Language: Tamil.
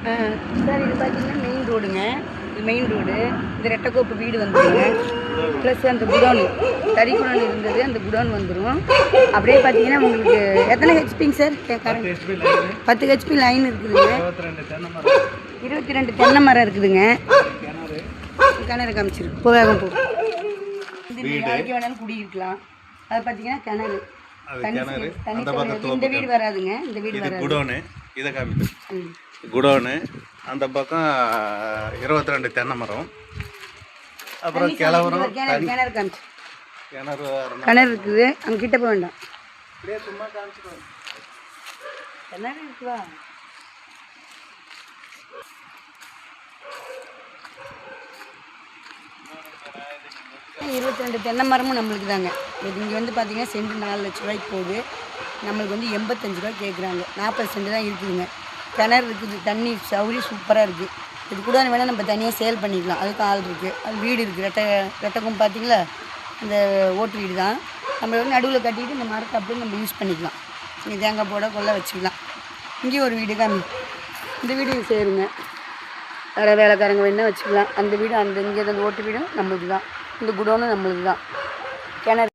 சார் இது பார்த்தீங்கன்னா மெயின் ரோடுங்க. இது மெயின் ரோடு. இந்த ரெட்டைக்கோப்பு வீடு வந்துடுங்க. ப்ளஸ் அந்த குடோனு தறி குடோன் இருந்தது, அந்த குடோன் வந்துடும். அப்படியே பார்த்தீங்கன்னா உங்களுக்கு எத்தனை ஹெச்பிங்க சார்? 10 ஹெச்பி லைன் இருக்குதுங்க. 22 தென்னை மரம் இருக்குதுங்க. கிணறு காமிச்சிருக்கு. வேகம் போ. இந்த நாளைக்கு வேணாலும் குடியிருக்கலாம். அது பார்த்தீங்கன்னா கிணறு இந்த வீடு வராதுங்க. இந்த வீடு வராது. குடோனு இதை காமிச்சு குடோனு அந்த பக்கம் 22 தென்னை மரம். அப்புறம் கிணறு காமிச்சு கிணறு இருக்குது. அங்கே கிட்ட போக வேண்டாம். சும்மா காமிச்சிடுவோம். கிணறு இருக்குவா? இருபத்தி 22 தென்னை மரமும் நம்மளுக்கு தாங்க. இது இங்கே வந்து பார்த்தீங்கன்னா சென்ட் 4 லட்ச ரூபாய்க்கு போகுது. நம்மளுக்கு வந்து 85 ரூபா கேட்குறாங்க. 40 சென்ட் தான் இருக்குதுங்க. கிணறு இருக்குது. தண்ணி சௌகரியம் சூப்பராக இருக்குது. இது கூட வேணால் நம்ம தனியாக சேல் பண்ணிக்கலாம். அதுக்கு ஆள் இருக்குது. அது வீடு இருக்குது. ரெட்டைக்கும் பார்த்தீங்களா, இந்த ஓட்டு வீடு தான். நம்ம வந்து நடுவில் கட்டிட்டு இந்த மரத்தை அப்படியே நம்ம யூஸ் பண்ணிக்கலாம். இங்கே தேங்காய் போட கொள்ள வச்சுக்கலாம். இங்கேயும் ஒரு வீடு காமி. இந்த வீடு சேருங்க. வேறு வேலைக்காரங்க வேணால் வச்சுக்கலாம். அந்த வீடு அந்த இங்கே அந்த ஓட்டு வீடும் நம்மளுக்கு தான். இந்த குடோனும் நம்மளுக்கு தான். கிணறு